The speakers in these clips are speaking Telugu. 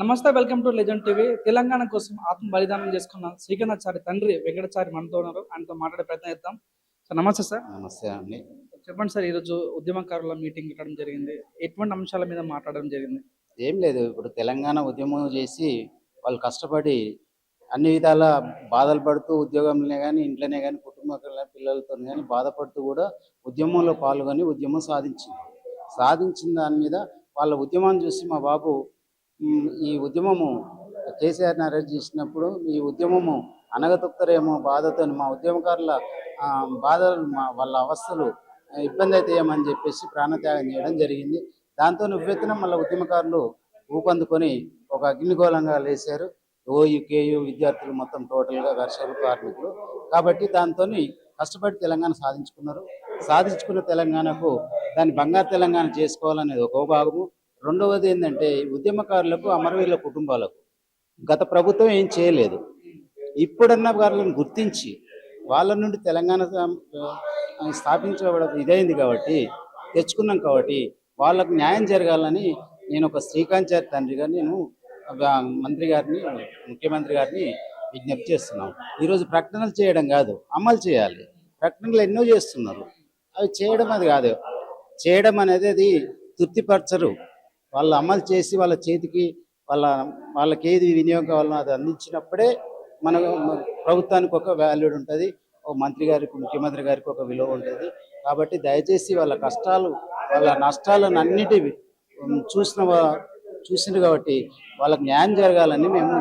నమస్తే, welcome to legend TV. Telangana కోసం ఆత్మ బలిదానం చేసుకున్న శ్రీకరణాచారి తండ్రి వెంకటాచారి మనతో ఉన్నారు. ఆయనతో మాట్లాడే ప్రయత్నం చేద్దాం. సార్ నమస్తే సార్. నమస్తే అండి. చెప్పండి సార్, ఈరోజు ఉద్యమకారుల మీటింగ్ పెట్టడం జరిగింది. ఎటువంటి అంశాల మీద మాట్లాడడం జరిగింది? ఏం లేదు, ఇప్పుడు తెలంగాణ ఉద్యమం చేసి వాళ్ళు కష్టపడి అన్ని విధాల బాధలు పడుతూ ఉద్యోగంలోనే కానీ ఇంట్లోనే కానీ కుటుంబ పిల్లలతో కానీ బాధపడుతూ కూడా ఉద్యమంలో పాల్గొని ఉద్యమం సాధించిన దాని మీద వాళ్ళ ఉద్యమాన్ని చూసి మా బాబు ఈ ఉద్యమము కేసీఆర్ని అరెస్ట్ చేసినప్పుడు ఈ ఉద్యమము అనగతొక్కరేమో బాధతో మా ఉద్యమకారుల బాధలు వాళ్ళ అవస్థలు ఇబ్బంది అవుతాయేమని చెప్పేసి ప్రాణత్యాగం చేయడం జరిగింది. దాంతో ఉవ్వెత్తున మళ్ళీ ఉద్యమకారులు ఊపందుకొని ఒక అగ్నిగోళంగా లేచారు. ఓయు కేయు విద్యార్థులు మొత్తం టోటల్గా కర్షకులు కార్మికులు కాబట్టి దాంతో కష్టపడి తెలంగాణ సాధించుకున్న తెలంగాణకు దాన్ని బంగారు తెలంగాణ చేసుకోవాలనేది ఒక భాగము. రెండవది ఏంటంటే ఉద్యమకారులకు అమరవీరుల కుటుంబాలకు గత ప్రభుత్వం ఏం చేయలేదు. ఇప్పుడన్న వాళ్ళని గుర్తించి వాళ్ళ నుండి తెలంగాణ స్థాపించబడ ఇదైంది కాబట్టి తెచ్చుకున్నాం కాబట్టి వాళ్ళకు న్యాయం జరగాలని నేను ఒక శ్రీకాంచారి తండ్రిగా నేను మంత్రి గారిని ముఖ్యమంత్రి గారిని విజ్ఞప్తి చేస్తున్నాను. ఈరోజు ప్రకటనలు చేయడం కాదు, అమలు చేయాలి. ప్రకటనలు ఎన్నో చేస్తున్నారు, అవి చేయడం అది కాదు. చేయడం అనేది అది తృప్తిపరచరు. వాళ్ళు అమలు చేసి వాళ్ళ చేతికి వాళ్ళకి ఏది వినియోగం కావాలో అది అందించినప్పుడే మన ప్రభుత్వానికి ఒక వాల్యూడ్ ఉంటుంది, ఒక మంత్రి గారికి ముఖ్యమంత్రి గారికి ఒక విలువ ఉంటుంది. కాబట్టి దయచేసి వాళ్ళ కష్టాలు వాళ్ళ నష్టాలను అన్నిటి చూసింది కాబట్టి వాళ్ళకి న్యాయం జరగాలని మేము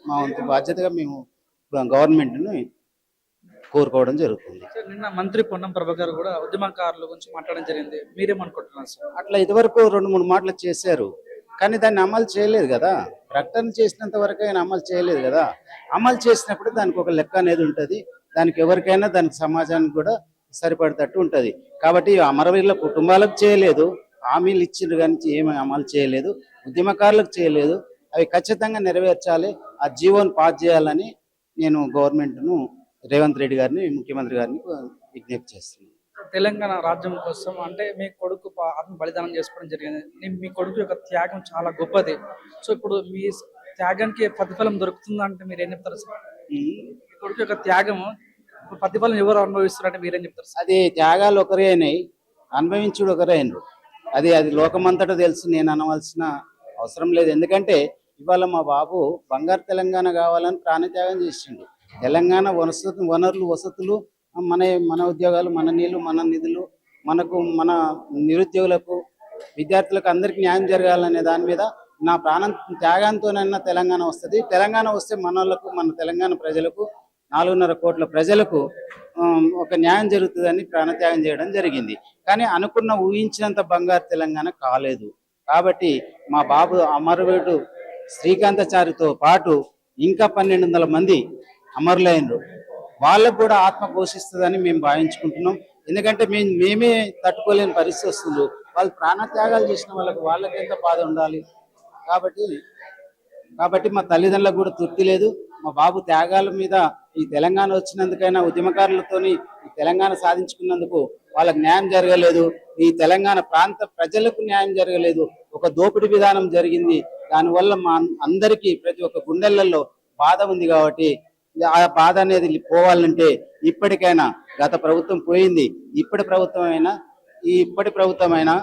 మా వంతు బాధ్యతగా మేము గవర్నమెంట్ని కోరుకోవడం జరుగుతుంది. నిన్న మంత్రి పొన్నం ప్రభాకర్ కూడా ఉద్యమకారుల గురించి మాట్లాడడం జరిగింది. మీరేమనుకుంటున్నారు సార్? అట్లా ఇదివరకు 2-3 మాటలు చేశారు, కానీ దాన్ని అమలు చేయలేదు కదా. ప్రకటన చేసినంత వరకు ఆయన అమలు చేయలేదు కదా. అమలు చేసినప్పుడు దానికి ఒక లెక్క అనేది ఉంటుంది. దానికి ఎవరికైనా దానికి సమాజానికి కూడా సరిపడేటట్టు ఉంటుంది. కాబట్టి అమరవీరుల కుటుంబాలకు చేయలేదు, హామీలు ఇచ్చిండ్రు కానీ ఏమి అమలు చేయలేదు, ఉద్యమకారులకు చేయలేదు. అవి ఖచ్చితంగా నెరవేర్చాలి, ఆ జీవోని పాస్ చేయాలని నేను గవర్నమెంట్ను రేవంత్ రెడ్డి గారిని ముఖ్యమంత్రి గారిని విజ్ఞప్తి చేస్తున్నాను. తెలంగాణ రాజ్యం కోసం అంటే మీ కొడుకు ఆత్మ బలిదానం చేసుకోవడం జరిగింది. మీ కొడుకు యొక్క త్యాగం చాలా గొప్పది. సో ఇప్పుడు మీ త్యాగానికి ప్రతిఫలం దొరుకుతుందంటే మీరు ఏం చెప్తారు సార్? మీ కొడుకు యొక్క త్యాగం ప్రతిఫలం ఎవరు అనుభవిస్తారంటే మీరేం చెప్తారు సార్? అది త్యాగాలు ఒకరే అయినాయి, అనుభవించుడు ఒకరే అయినరు. అది లోకమంతటా తెలుసు, నేను అనవలసిన అవసరం లేదు. ఎందుకంటే ఇవాళ మా బాబు బంగారు తెలంగాణ కావాలని ప్రాణత్యాగం చేసిండు. తెలంగాణ వనరులు వసతులు మన ఉద్యోగాలు, మన నీళ్లు, మన నిధులు, మన నిరుద్యోగులకు విద్యార్థులకు అందరికీ న్యాయం జరగాలనే దాని మీద నా ప్రాణం త్యాగంతోనైనా తెలంగాణ వస్తుంది. తెలంగాణ వస్తే మన తెలంగాణ ప్రజలకు 4.5 కోట్ల ప్రజలకు ఒక న్యాయం జరుగుతుందని ప్రాణత్యాగం చేయడం జరిగింది. కానీ ఊహించినంత బంగారు తెలంగాణ కాలేదు. కాబట్టి మా బాబు అమరవీరుడు శ్రీకాంతాచారితో పాటు ఇంకా 1200 మంది అమరులైనరు. వాళ్ళకు కూడా ఆత్మ పోషిస్తుందని మేము భావించుకుంటున్నాం. ఎందుకంటే మేమే తట్టుకోలేని పరిస్థితి వస్తుంది. వాళ్ళు ప్రాణత్యాగాలు చేసిన వాళ్ళకి ఎంత బాధ ఉండాలి. కాబట్టి మా తల్లిదండ్రులకు కూడా తృప్తి లేదు. మా బాబు త్యాగాల మీద ఈ తెలంగాణ వచ్చినందుకైనా ఉద్యమకారులతోని ఈ తెలంగాణ సాధించుకున్నందుకు వాళ్ళకి న్యాయం జరగలేదు. ఈ తెలంగాణ ప్రాంత ప్రజలకు న్యాయం జరగలేదు. ఒక దోపిడీ విధానం జరిగింది. దానివల్ల మా అందరికీ ప్రతి ఒక్క గుండెలలో బాధ ఉంది. కాబట్టి ఆ బాధ అనేది పోవాలంటే ఇప్పటికైనా గత ప్రభుత్వం పోయింది, ఇప్పటి ప్రభుత్వమైనా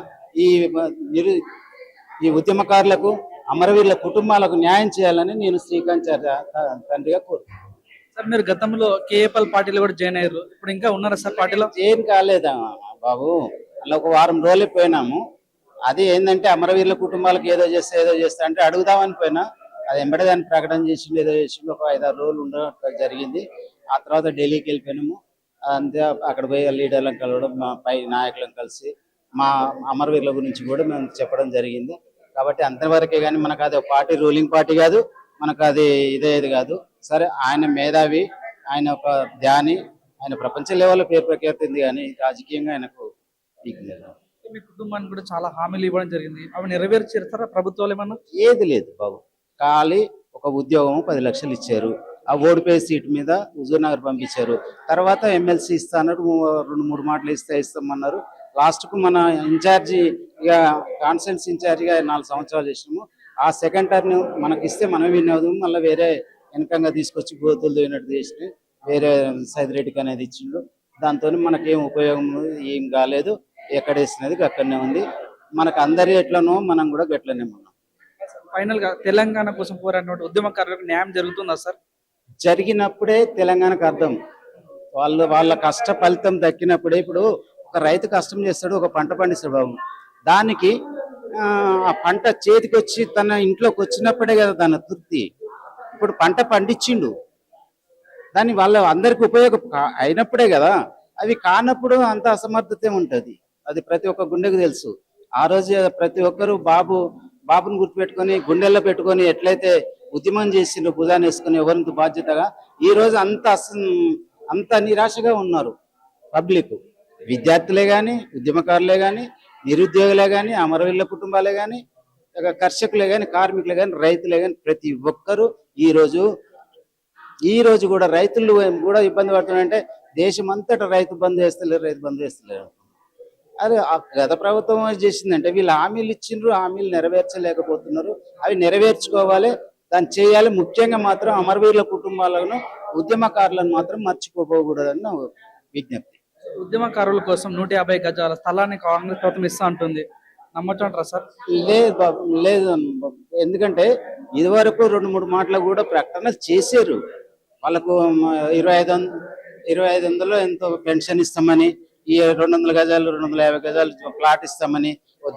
ఈ ఉద్యమకారులకు అమరవీరుల కుటుంబాలకు న్యాయం చేయాలని నేను శ్రీకాంత్ తండ్రిగా కోరుతున్నాను. సార్ మీరు గతంలో కేఏపల్ పార్టీలో కూడా జాయిన్ అయ్యారు, ఇప్పుడు ఇంకా ఉన్నారా సార్ పార్టీలో? ఏం కాలేదా బాబు, అలా ఒక వారం రోజులు పోయినాము. అది ఏంటంటే అమరవీరుల కుటుంబాలకు ఏదో చేస్తా అంటే అడుగుదామని పోయినా, అది ఎంబడే దాన్ని ప్రకటన చేసిండు, ఏదో చేసిండు. ఒక 5-6 రోజులు ఉండడం జరిగింది. ఆ తర్వాత ఢిల్లీకి వెళ్ళిపోయినాము. అంతే అక్కడ పోయి లీడర్లను కలవడం, మా పై నాయకులను కలిసి మా అమరవీరుల గురించి కూడా మేము చెప్పడం జరిగింది. కాబట్టి అంతవరకే కానీ మనకు అది పార్టీ రూలింగ్ పార్టీ కాదు, మనకు అది ఇదేది కాదు. సరే, ఆయన మేధావి, ఆయన ఒక ధ్యాని, ఆయన ప్రపంచ లెవెల్లో పేరు ప్రఖ్యాతింది, కానీ రాజకీయంగా ఆయనకు మీ కుటుంబానికి కూడా చాలా హామీలు ఇవ్వడం జరిగింది, అవి నెరవేర్చేస్తారా ప్రభుత్వాలు ఏమన్నా? ఏది లేదు బాబు, ఖాళీ ఒక ఉద్యోగం 10 లక్షలు ఇచ్చారు. ఆ ఓడిపోయే సీట్ మీద హుజూర్ నగర్ పంపించారు. తర్వాత ఎమ్మెల్సీ ఇస్తాన్నారు, 2-3 మాటలు ఇస్తామన్నారు. లాస్ట్కు మన ఇన్ఛార్జి ఇక కాన్స్టిట్యూన్సీ ఇన్ఛార్జిగా 4 సంవత్సరాలు చేసినాము. ఆ సెకండ్ టర్న్ మనకి ఇస్తే మనం విన్ అవుదాం, మళ్ళీ వేరే వెనకంగా తీసుకొచ్చి గోతులు తోయినట్టు చేసి వేరే సైదిరెడ్డికి అనేది ఇచ్చిండు. దాంతో మనకేం ఉపయోగం ఏం కాలేదు. ఎక్కడ వేసినది అక్కడనే ఉంది. మనకు అందరి ఎట్లనో మనం కూడా గట్లనే ఉన్నాం. ఫైనల్ గా తెలంగాణ కోసం పోరాడిన ఉద్యమకారులకు న్యాయం జరుగుతుందా సార్? జరిగినప్పుడే తెలంగాణకు అర్థం. వాళ్ళ కష్ట ఫలితం దక్కినప్పుడే. ఇప్పుడు ఒక రైతు కష్టం చేస్తాడు, ఒక పంట పండిస్తాడు బాబు. దానికి ఆ పంట చేతికి వచ్చి తన ఇంట్లోకి వచ్చినప్పుడే కదా తన తృప్తి. ఇప్పుడు పంట పండించిండు, దాని వాళ్ళ అందరికి ఉపయోగం అయినప్పుడే కదా. అవి కానప్పుడు అంత అసమర్థత ఉంటది. అది ప్రతి ఒక్క గుండెకు తెలుసు. ఆ రోజు ప్రతి ఒక్కరు బాబుని గుర్తుపెట్టుకొని గుండెల్లో పెట్టుకొని ఎట్లయితే ఉద్యమం చేసిండ్రు భుజాన్ని వేసుకొని ఎవరింత బాధ్యతగా, ఈ రోజు అంత నిరాశగా ఉన్నారు పబ్లిక్. విద్యార్థులే కానీ, ఉద్యమకారులే కానీ, నిరుద్యోగులే కానీ, అమరవీరుల కుటుంబాలే కానీ, కర్షకులే కానీ, కార్మికులే కానీ, రైతులే కానీ, ప్రతి ఒక్కరూ ఈ రోజు కూడా రైతులు కూడా ఇబ్బంది పడుతున్నారంటే దేశం అంతటా రైతు బంద్ చేస్తలేరు. అది గత ప్రభుత్వం చేసిందంటే వీళ్ళు హామీలు ఇచ్చిండ్రు, హామీలు నెరవేర్చలేకపోతున్నారు. అవి నెరవేర్చుకోవాలి, దాన్ని చేయాలి. ముఖ్యంగా మాత్రం అమరవీరుల కుటుంబాలను, ఉద్యమకారులను మాత్రం మర్చిపోకూడదని నా విజ్ఞప్తి. ఉద్యమకారుల కోసం 150 గజాల స్థలాన్ని కాంగ్రెస్ ప్రభుత్వం ఇస్తా ఉంటుంది, నమ్మొచ్చు అంటారా సార్? లేదు బాబు, లేదు బాబు. ఎందుకంటే ఇదివరకు 2-3 మాటలు కూడా ప్రకటన చేశారు. వాళ్ళకు 2500 ఎంతో పెన్షన్ ఇస్తామని, ఈ 200 గజాలు 250 గజాలు ప్లాట్ ఇస్తామని,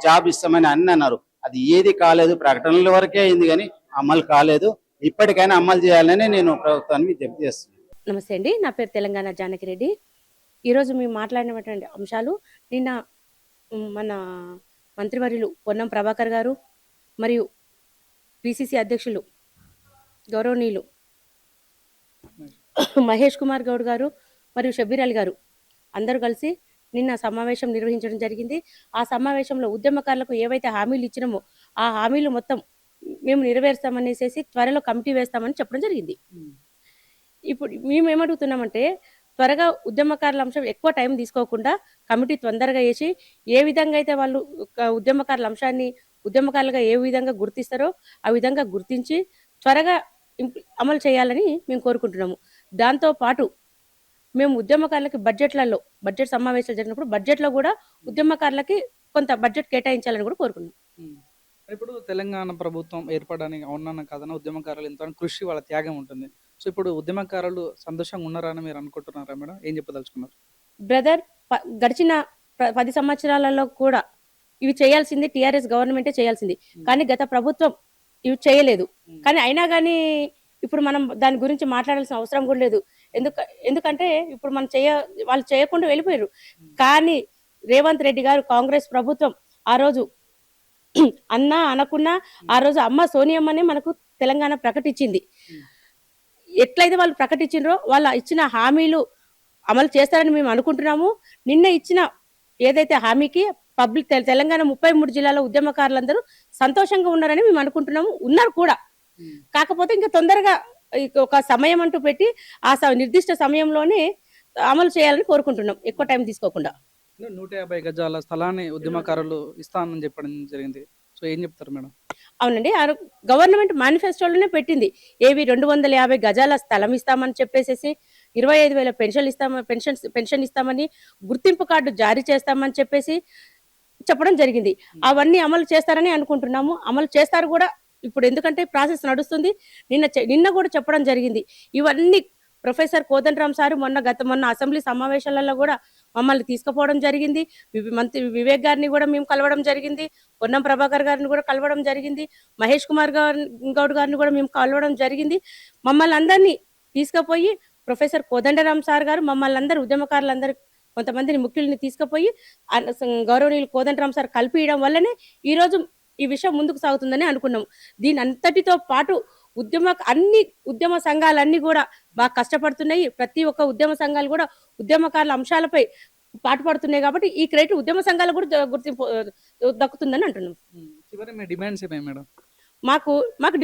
జాబ్ ఇస్తామని అన్ని అన్నారు. అది ఏది కాలేదు, ప్రకటనల వరకే అయింది కానీ అమలు కాలేదు. ఇప్పటికైనా అమలు చేయాలని నేను ప్రభుత్వాన్ని విజ్ఞప్తి చేస్తున్నాను. నమస్తే అండి, నా పేరు తెలంగాణ జానకిరెడ్డి. ఈరోజు మేము మాట్లాడినటువంటి అంశాలు నిన్న మన మంత్రివర్యులు పొన్నం ప్రభాకర్ గారు మరియు పిసిసి అధ్యక్షులు గౌరవనీయులు మహేష్ కుమార్ గౌడ్ గారు మరియు షబ్బీర్ అలీ గారు అందరూ కలిసి నిన్న సమావేశం నిర్వహించడం జరిగింది. ఆ సమావేశంలో ఉద్యమకారులకు ఏవైతే హామీలు ఇచ్చినామో ఆ హామీలు మొత్తం మేము నెరవేరుస్తామనేసి త్వరలో కమిటీ వేస్తామని చెప్పడం జరిగింది. ఇప్పుడు మేము ఏమడుగుతున్నామంటే, త్వరగా ఉద్యమకారుల అంశం ఎక్కువ టైం తీసుకోకుండా కమిటీ తొందరగా వేసి ఏ విధంగా అయితే వాళ్ళు ఉద్యమకారుల అంశాన్ని ఉద్యమకారులుగా ఏ విధంగా గుర్తిస్తారో ఆ విధంగా గుర్తించి త్వరగా అమలు చేయాలని మేము కోరుకుంటున్నాము. దాంతో పాటు మేము ఉద్యమకారులకి బడ్జెట్ సమావేశాలు జరిగినప్పుడు బడ్జెట్లో కూడా ఉద్యమకారులకి కొంత బడ్జెట్ కేటాయించాలని కూడా కోరుకున్నాం. ఇప్పుడు తెలంగాణ ప్రభుత్వం ఏర్పడడానికి అవునన్న కాదన్న ఉద్యమకారులు ఎంతో కృషి, వాళ్ళ త్యాగం ఉంటుంది. సో ఇప్పుడు ఉద్యమకారులు సంతోషంగా ఉన్నారని మీరు అనుకుంటున్నారా మేడం? ఏం చెప్పదలుచుకున్నారు? బ్రదర్, గడిచిన 10 సంవత్సరాలలో కూడా ఇవి చేయాల్సింది టీఆర్ఎస్ గవర్నమెంటే చేయాల్సింది, కానీ గత ప్రభుత్వం ఇవి చేయలేదు. కానీ అయినా కానీ ఇప్పుడు మనం దాని గురించి మాట్లాడాల్సిన అవసరం కూడా లేదు. ఎందుకంటే ఇప్పుడు వాళ్ళు చేయకుండా వెళ్ళిపోయారు. కానీ రేవంత్ రెడ్డి గారు, కాంగ్రెస్ ప్రభుత్వం ఆ రోజు అన్నా అనకున్నా ఆ రోజు అమ్మ సోనియమ్మనే మనకు తెలంగాణ ప్రకటించింది. ఎట్లయితే వాళ్ళు ప్రకటించిండ్రో వాళ్ళ ఇచ్చిన హామీలు అమలు చేస్తారని మేము అనుకుంటున్నాము. నిన్న ఇచ్చిన ఏదైతే హామీకి తెలంగాణ 33 జిల్లాల ఉద్యమకారులందరూ సంతోషంగా ఉన్నారని మేము అనుకుంటున్నాము, ఉన్నారు కూడా. కాకపోతే ఇంకా తొందరగా ఒక సమయం అంటూ పెట్టి ఆ నిర్దిష్ట సమయంలోనే అమలు చేయాలని కోరుకుంటున్నాం, ఎక్కువ టైం తీసుకోకుండా. 150 గజాల స్థలాన్ని ఉద్యమకారులు ఇస్తానని చెప్పడం జరిగింది. సో ఏం చెప్తారు మేడం? అవునండి, గవర్నమెంట్ మేనిఫెస్టోలోనే పెట్టింది. 250 గజాల స్థలం ఇస్తామని చెప్పేసి 25,000 పెన్షన్ ఇస్తామని, గుర్తింపు కార్డు జారీ చేస్తామని చెప్పేసి చెప్పడం జరిగింది. అవన్నీ అమలు చేస్తారని అనుకుంటున్నాము, అమలు చేస్తారు కూడా ఇప్పుడు. ఎందుకంటే ప్రాసెస్ నడుస్తుంది. నిన్న కూడా చెప్పడం జరిగింది. ఇవన్నీ ప్రొఫెసర్ కోదండరామ్ సార్ మొన్న అసెంబ్లీ సమావేశాలలో కూడా మమ్మల్ని తీసుకుపోవడం జరిగింది. మంత్రి వివేక్ గారిని కూడా మేము కలవడం జరిగింది, పొన్నం ప్రభాకర్ గారిని కూడా కలవడం జరిగింది, మహేష్ కుమార్ గౌడ్ గారిని కూడా మేము కలవడం జరిగింది. మమ్మల్ని అందరినీ తీసుకుపోయి ప్రొఫెసర్ కోదండరామ్ సార్ గారు మమ్మల్ని అందరూ ఉద్యమకారులందరూ కొంతమందిని ముఖ్యుల్ని తీసుకుపోయి గౌరవనీయులు కోదండరామ్ సార్ కలిపియడం వల్లనే ఈరోజు ఈ విషయం ముందుకు సాగుతుందని అనుకున్నాము. దీని అంతటితో పాటు అన్ని ఉద్యమ సంఘాలన్నీ కూడా బాగా కష్టపడుతున్నాయి. ప్రతి ఒక్క ఉద్యమ సంఘాలు కూడా ఉద్యమకారుల అంశాలపై పాటుపడుతున్నాయి. కాబట్టి ఈ క్రెడిట్ ఉద్యమ సంఘాలకు కూడా గుర్తింపు దక్కుతుందని అంటున్నాం. చివరి మీ డిమాండ్స్ ఏమేమి మేడం? మాకు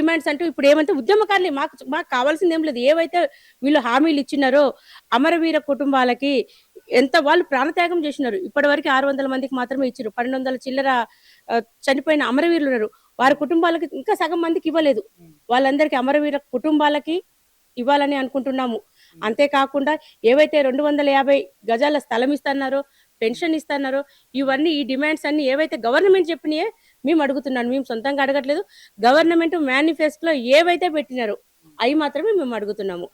డిమాండ్స్ అంటూ ఇప్పుడు ఏమంటే ఉద్యమకారులు మాకు కావాల్సింది ఏం లేదు. ఏవైతే వీళ్ళు హామీలు ఇచ్చినారో అమరవీర కుటుంబాలకి ఎంత వాళ్ళు ప్రాణత్యాగం చేసినారు. ఇప్పటి వరకు 600 మందికి మాత్రమే ఇచ్చారు. 1200 చిల్లర చనిపోయిన అమరవీరులు ఉన్నారు. వారి కుటుంబాలకి ఇంకా సగం మందికి ఇవ్వలేదు. వాళ్ళందరికీ అమరవీర కుటుంబాలకి ఇవ్వాలని అనుకుంటున్నాము. అంతేకాకుండా ఏవైతే 250 గజాల స్థలం ఇస్తున్నారో, పెన్షన్ ఇస్తున్నారో, ఇవన్నీ ఈ డిమాండ్స్ అన్ని ఏవైతే గవర్నమెంట్ చెప్పినాయే మేము అడుగుతున్నాను. మేము సొంతంగా అడగట్లేదు. గవర్నమెంట్ మేనిఫెస్టోలో ఏవైతే పెట్టినారో అవి మాత్రమే మేము అడుగుతున్నాము.